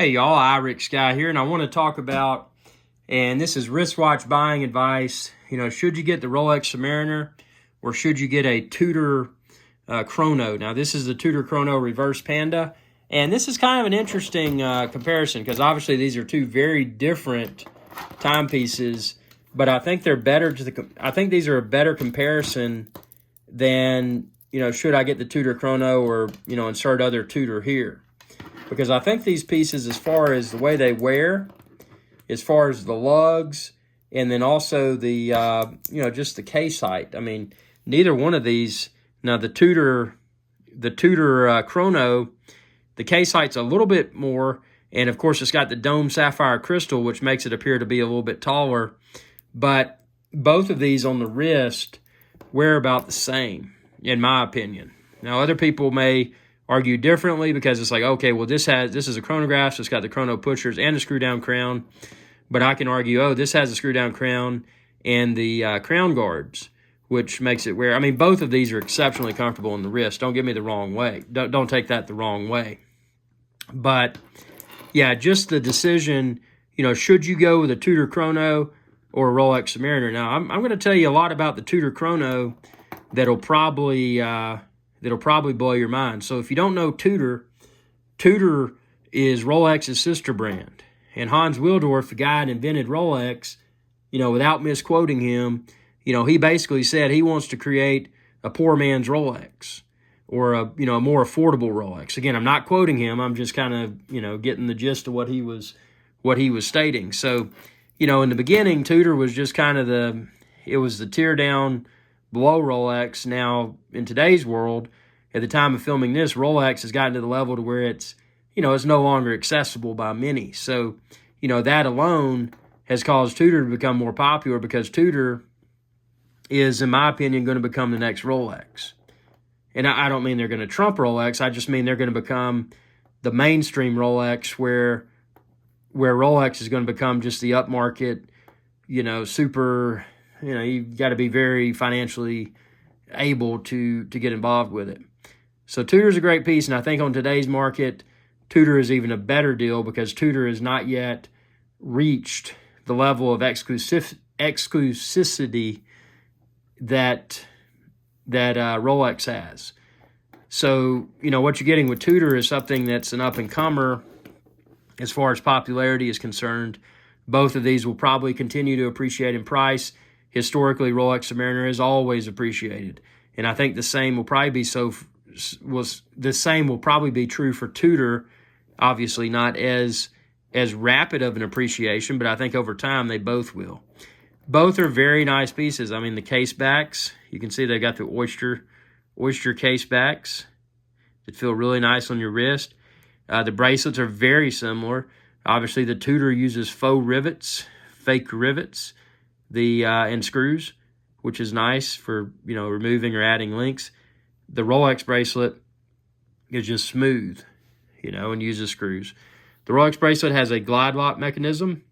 Hey y'all, Irix Guy here, and I want to talk about, and this is wristwatch buying advice. Should you get the Rolex Submariner or should you get a Tudor Chrono? Now, this is the Tudor Chrono Reverse Panda, and this is kind of an interesting comparison because obviously these are two very different timepieces, but I think they're better I think these are a better comparison than, should I get the Tudor Chrono or, insert other Tudor here. Because I think these pieces, as far as the way they wear, as far as the lugs, and then also the, just the case height. I mean, neither one of these, now the Tudor Chrono, the case height's a little bit more, and of course it's got the dome sapphire crystal, which makes it appear to be a little bit taller. But both of these on the wrist wear about the same, in my opinion. Now, other people may argue differently because it's like, okay, well, this is a chronograph, so it's got the chrono pushers and a screw-down crown. But I can argue, oh, this has a screw-down crown and the crown guards, which makes it wear. I mean, both of these are exceptionally comfortable in the wrist. Don't get me the wrong way. Don't take that the wrong way. But, yeah, just the decision, should you go with a Tudor Chrono or a Rolex Submariner? Now, I'm going to tell you a lot about the Tudor Chrono that'll probably blow your mind. So if you don't know Tudor, Tudor is Rolex's sister brand. And Hans Willdorf, the guy that invented Rolex, without misquoting him, he basically said he wants to create a poor man's Rolex or a more affordable Rolex. Again, I'm not quoting him. I'm just kind of, getting the gist of what he was stating. So, in the beginning, Tudor was just kind of the tear down below Rolex. Now, in today's world, at the time of filming this, Rolex has gotten to the level to where it's no longer accessible by many. So, that alone has caused Tudor to become more popular because Tudor is, in my opinion, going to become the next Rolex. And I don't mean they're going to trump Rolex. I just mean they're going to become the mainstream Rolex where Rolex is going to become just the upmarket, super... you've got to be very financially able to get involved with it. So Tudor's a great piece, and I think on today's market, Tudor is even a better deal because Tudor has not yet reached the level of exclusivity that Rolex has. So, what you're getting with Tudor is something that's an up-and-comer as far as popularity is concerned. Both of these will probably continue to appreciate in price. Historically, Rolex Submariner has always appreciated, and I think the same will probably be true for Tudor. Obviously, not as rapid of an appreciation, but I think over time they both will. Both are very nice pieces. I mean, the case backs, you can see they got the oyster case backs that feel really nice on your wrist. The bracelets are very similar. Obviously, the Tudor uses faux rivets, fake rivets. And screws, which is nice for, removing or adding links. The Rolex bracelet is just smooth, and uses screws. The Rolex bracelet has a glide lock mechanism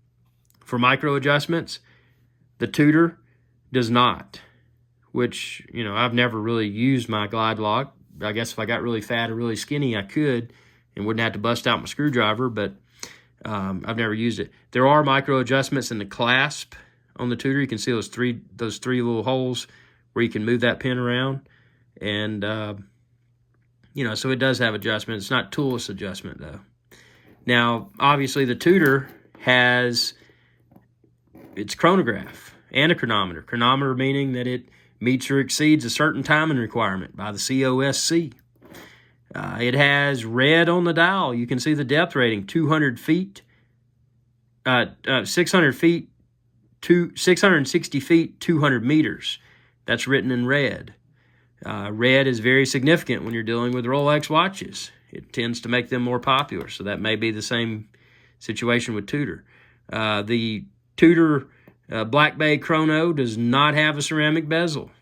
for micro adjustments. The Tudor does not, which, I've never really used my glide lock. I guess if I got really fat or really skinny, I could and wouldn't have to bust out my screwdriver, but I've never used it. There are micro adjustments in the clasp. On the Tudor, you can see those three little holes where you can move that pin around. And, so it does have adjustment. It's not toolless adjustment, though. Now, obviously, the Tudor has its chronograph and a chronometer. Chronometer meaning that it meets or exceeds a certain timing requirement by the COSC. It has red on the dial. You can see the depth rating, 200 feet, 600 feet, 660 feet, 200 meters. That's written in red. Red is very significant when you're dealing with Rolex watches. It tends to make them more popular, so that may be the same situation with Tudor. The Tudor Black Bay Chrono does not have a ceramic bezel.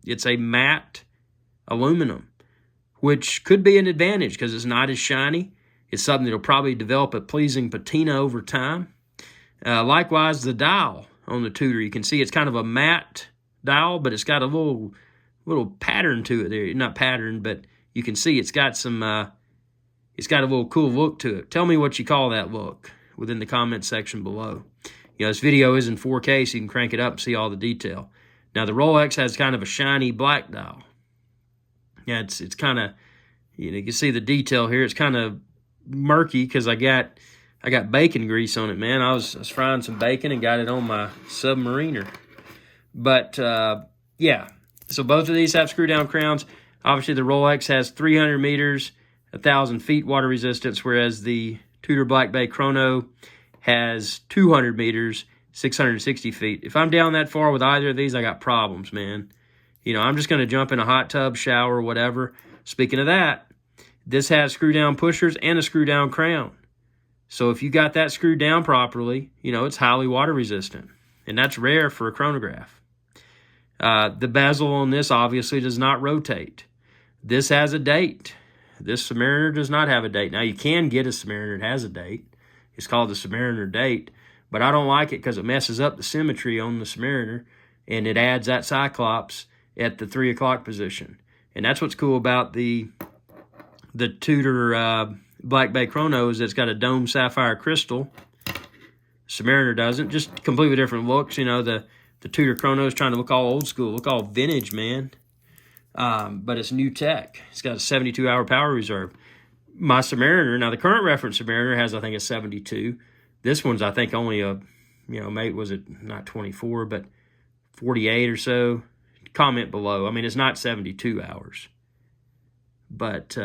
It's a matte aluminum, which could be an advantage because it's not as shiny. It's something that'll probably develop a pleasing patina over time. Likewise, the dial on the Tudor, you can see it's kind of a matte dial, but it's got a little pattern to it there. Not pattern, but you can see it's got some It's got a little cool look to it. Tell me what you call that look within the comment section below. You know, this video is in 4K, so you can crank it up and see all the detail. Now, the Rolex has kind of a shiny black dial. Yeah, it's kind of, you know, you can see the detail here. It's kind of murky because I got bacon grease on it, man. I was frying some bacon and got it on my Submariner. But, yeah, so both of these have screw-down crowns. Obviously, the Rolex has 300 meters, 1,000 feet water resistance, whereas the Tudor Black Bay Chrono has 200 meters, 660 feet. If I'm down that far with either of these, I got problems, man. You know, I'm just going to jump in a hot tub, shower, whatever. Speaking of that, this has screw-down pushers and a screw-down crown. So if you got that screwed down properly, you know, it's highly water resistant. And that's rare for a chronograph. The bezel on this obviously does not rotate. This has a date. This Submariner does not have a date. Now, you can get a Submariner that has a date. It's called the Submariner date. But I don't like it because it messes up the symmetry on the Submariner, and it adds that Cyclops at the 3 o'clock position. And that's what's cool about the Tudor Black Bay Chrono is it's got a dome sapphire crystal. Submariner doesn't. Just completely different looks. You know, the Tudor Chrono is trying to look all old school, look all vintage, man. But it's new tech. It's got a 72-hour power reserve. My Submariner, now the current reference Submariner has, I think, a 72. This one's, I think, only a, you know, maybe was it not 24, but 48 or so. Comment below. I mean, it's not 72 hours. But,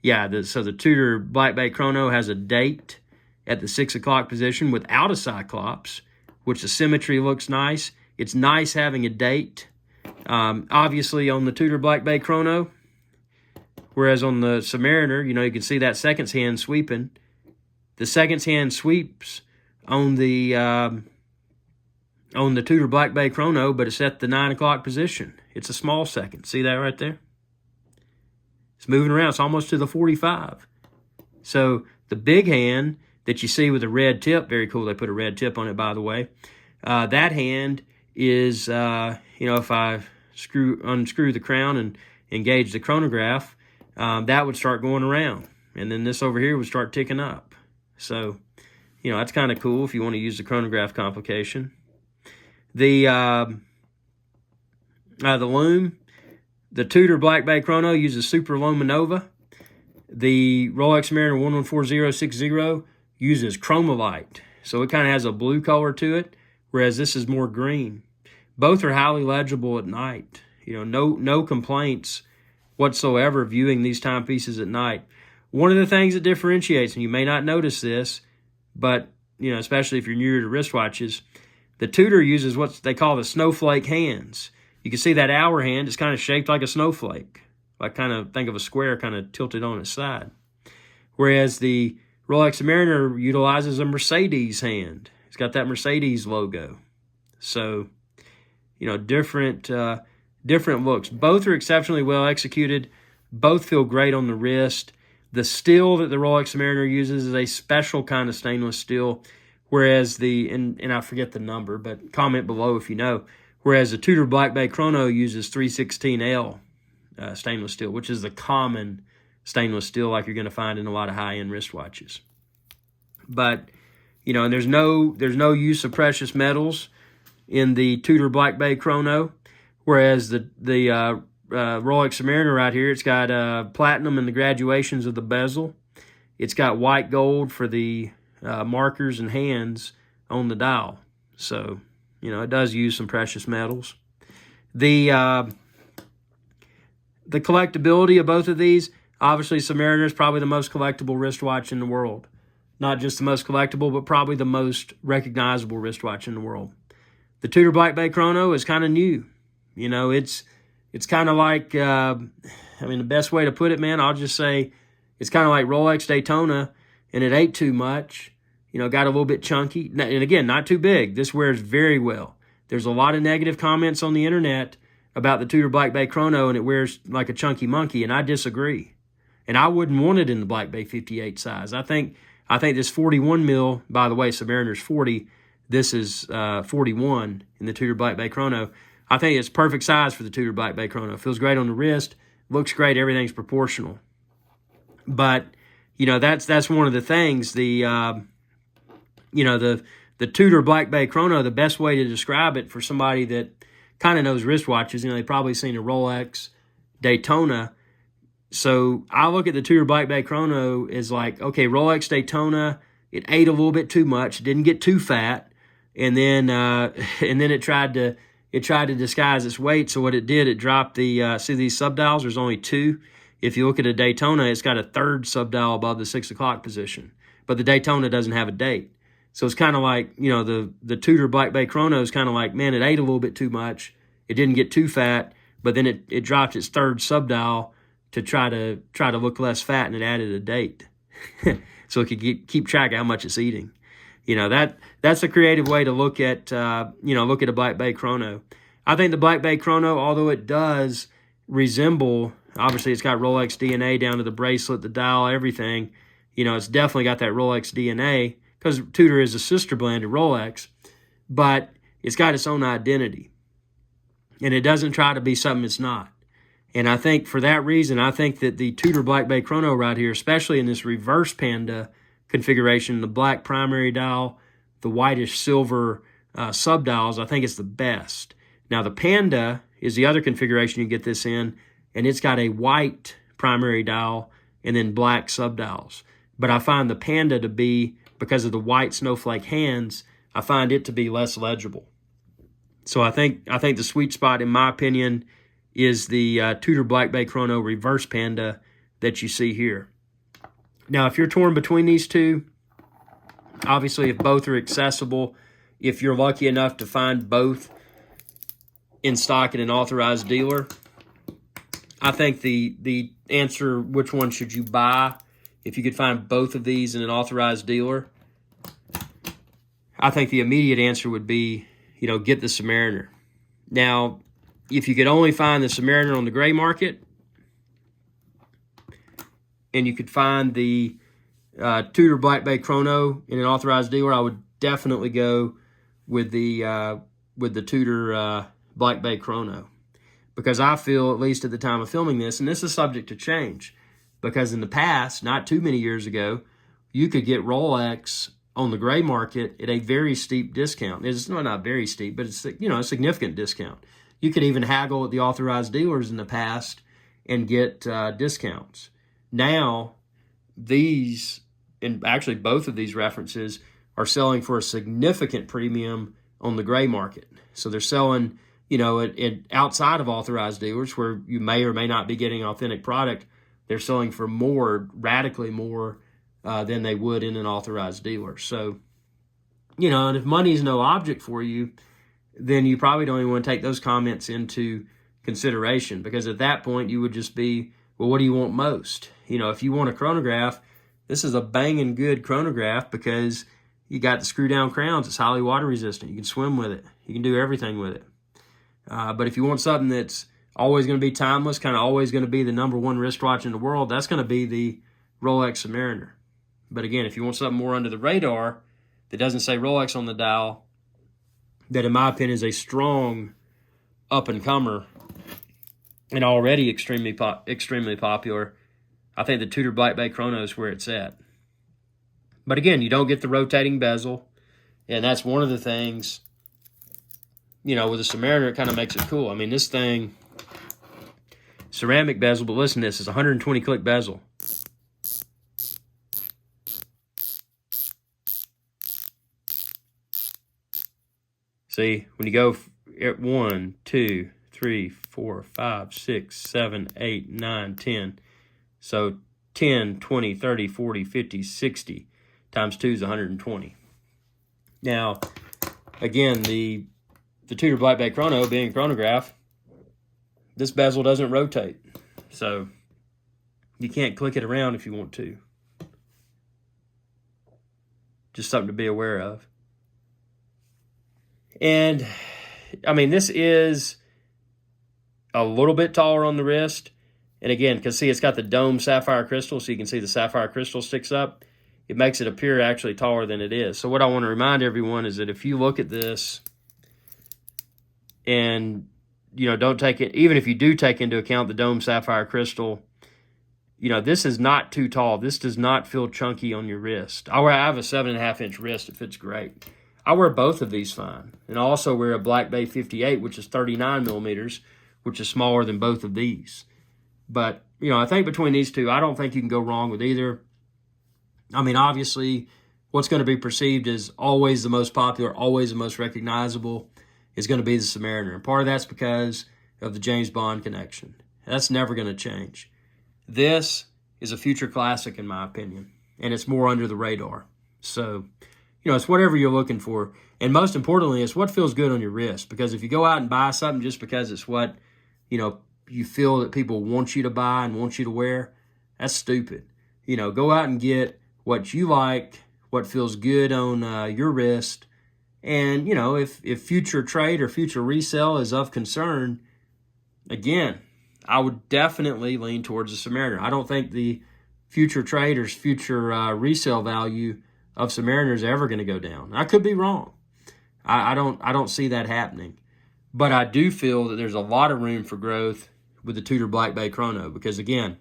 yeah, so the Tudor Black Bay Chrono has a date at the 6 o'clock position without a Cyclops, which the symmetry looks nice. It's nice having a date. Obviously, on the Tudor Black Bay Chrono, whereas on the Submariner, you know, you can see that seconds hand sweeping. The seconds hand sweeps on the Tudor Black Bay Chrono, but it's at the 9 o'clock position. It's a small second. See that right there? It's moving around. It's almost to the 45. So the big hand that you see with the red tip, very cool. They put a red tip on it, by the way. That hand is, you know, if I unscrew the crown and engage the chronograph, that would start going around. And then this over here would start ticking up. So, you know, that's kind of cool if you want to use the chronograph complication. The Lume, the Tudor Black Bay Chrono uses Super Loma Nova. The Rolex Submariner 114060 uses Chromolite. So it kind of has a blue color to it, whereas this is more green. Both are highly legible at night. You know, no complaints whatsoever viewing these timepieces at night. One of the things that differentiates, and you may not notice this, but, you know, especially if you're newer to wristwatches, the Tudor uses what they call the snowflake hands. You can see that hour hand is kind of shaped like a snowflake. Like kind of think of a square kind of tilted on its side. Whereas the Rolex Submariner utilizes a Mercedes hand. It's got that Mercedes logo. So, you know, different looks. Both are exceptionally well executed. Both feel great on the wrist. The steel that the Rolex Submariner uses is a special kind of stainless steel, whereas and I forget the number, but comment below if you know. Whereas the Tudor Black Bay Chrono uses 316L stainless steel, which is the common stainless steel like you're going to find in a lot of high-end wristwatches. But, you know, and there's no use of precious metals in the Tudor Black Bay Chrono, whereas the Rolex Submariner right here, it's got platinum in the graduations of the bezel. It's got white gold for the markers and hands on the dial. So, you know, it does use some precious metals. The collectability of both of these, obviously Submariner is probably the most collectible wristwatch in the world. Not just the most collectible, but probably the most recognizable wristwatch in the world. The Tudor Black Bay Chrono is kind of new. You know, it's kind of like, I mean, the best way to put it, man, I'll just say it's kind of like Rolex Daytona, and it ate too much. You know, got a little bit chunky. And again, not too big. This wears very well. There's a lot of negative comments on the internet about the Tudor Black Bay Chrono, and it wears like a chunky monkey, and I disagree. And I wouldn't want it in the Black Bay 58 size. I think this 41 mil, by the way, Submariner's 40. This is 41 in the Tudor Black Bay Chrono. I think it's perfect size for the Tudor Black Bay Chrono. Feels great on the wrist. Looks great. Everything's proportional. But, that's one of the things. The Tudor Black Bay Chrono, the best way to describe it for somebody that kind of knows wristwatches, they've probably seen a Rolex Daytona. So I look at the Tudor Black Bay Chrono as like, okay, Rolex Daytona, it ate a little bit too much, didn't get too fat, and then it tried to disguise its weight. So what it did, it dropped the see these subdials. There's only two. If you look at a Daytona, it's got a third subdial above the 6 o'clock position, but the Daytona doesn't have a date. So it's kind of like, the Tudor Black Bay Chrono is kind of like, man, it ate a little bit too much. It didn't get too fat, but then it dropped its third subdial to try to look less fat, and it added a date. So it could keep track of how much it's eating. That's a creative way to look at a Black Bay Chrono. I think the Black Bay Chrono, although it does resemble, obviously it's got Rolex DNA down to the bracelet, the dial, everything. It's definitely got that Rolex DNA, because Tudor is a sister brand of Rolex, but it's got its own identity. And it doesn't try to be something it's not. And I think for that reason, I think that the Tudor Black Bay Chrono right here, especially in this reverse Panda configuration, the black primary dial, the whitish silver subdials, I think it's the best. Now the Panda is the other configuration you get this in, and it's got a white primary dial and then black subdials. But I find the Panda to be, because of the white snowflake hands, I find it to be less legible. So I think the sweet spot, in my opinion, is the Tudor Black Bay Chrono reverse Panda that you see here. Now, if you're torn between these two, obviously if both are accessible, if you're lucky enough to find both in stock at an authorized dealer, I think the answer, which one should you buy, if you could find both of these in an authorized dealer, I think the immediate answer would be, get the Submariner. Now, if you could only find the Submariner on the gray market, and you could find the Tudor Black Bay Chrono in an authorized dealer, I would definitely go with the Tudor Black Bay Chrono, because I feel, at least at the time of filming this, and this is subject to change, because in the past, not too many years ago, you could get Rolex on the gray market at a very steep discount. It's not very steep, but it's a significant discount. You could even haggle at the authorized dealers in the past and get discounts. Now, these, and actually both of these references, are selling for a significant premium on the gray market. So they're selling, at outside of authorized dealers, where you may or may not be getting authentic product, they're selling for more, radically more than they would in an authorized dealer. So, and if money is no object for you, then you probably don't even want to take those comments into consideration, because at that point you would just be, well, what do you want most? If you want a chronograph, this is a banging good chronograph, because you got the screw down crowns. It's highly water resistant. You can swim with it. You can do everything with it. But if you want something that's always going to be timeless, kind of always going to be the #1 wristwatch in the world, that's going to be the Rolex Submariner. But again, if you want something more under the radar that doesn't say Rolex on the dial, that in my opinion is a strong up-and-comer and already extremely popular, I think the Tudor Black Bay Chrono is where it's at. But again, you don't get the rotating bezel, and that's one of the things, with the Submariner, it kind of makes it cool. I mean, this thing, ceramic bezel, but listen to this, it's a 120-click bezel. See, when you go at 1, 2, 3, 4, 5, 6, 7, 8, 9, 10. So 10, 20, 30, 40, 50, 60 times 2 is 120. Now, again, the Tudor Black Bay Chrono, being a chronograph, this bezel doesn't rotate. So you can't click it around if you want to. Just something to be aware of. And, I mean, this is a little bit taller on the wrist. And again, because see, it's got the dome sapphire crystal, so you can see the sapphire crystal sticks up. It makes it appear actually taller than it is. So what I want to remind everyone is that if you look at this and, don't take it, even if you do take into account the dome sapphire crystal, you know, this is not too tall. This does not feel chunky on your wrist. I have a 7.5-inch wrist. It fits great. I wear both of these fine. And I also wear a Black Bay 58, which is 39 millimeters, which is smaller than both of these. But, you know, I think between these two, I don't think you can go wrong with either. I mean, obviously, what's going to be perceived as always the most popular, always the most recognizable is going to be the Submariner. And part of that's because of the James Bond connection. That's never going to change. This is a future classic, in my opinion, and it's more under the radar. So, you know, it's whatever you're looking for. And most importantly, it's what feels good on your wrist. Because if you go out and buy something just because it's what, you know, you feel that people want you to buy and want you to wear, that's stupid. You know, go out and get what you like, what feels good on your wrist. And, you know, if future trade or future resale is of concern, again, I would definitely lean towards the Submariner. I don't think the future trade or future resale value of Submariner is ever going to go down. I could be wrong. I don't see that happening. But I do feel that there's a lot of room for growth with the Tudor Black Bay Chrono because, again,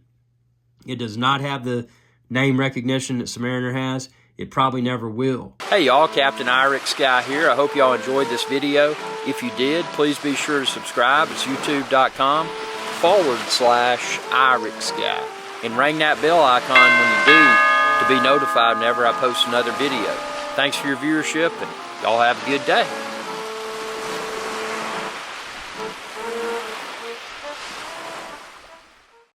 it does not have the name recognition that Submariner has. It probably never will. Hey y'all, Captain Irix Guy here. I hope y'all enjoyed this video. If you did, please be sure to subscribe. It's youtube.com/Irix Guy. And ring that bell icon when you do to be notified whenever I post another video. Thanks for your viewership, and y'all have a good day.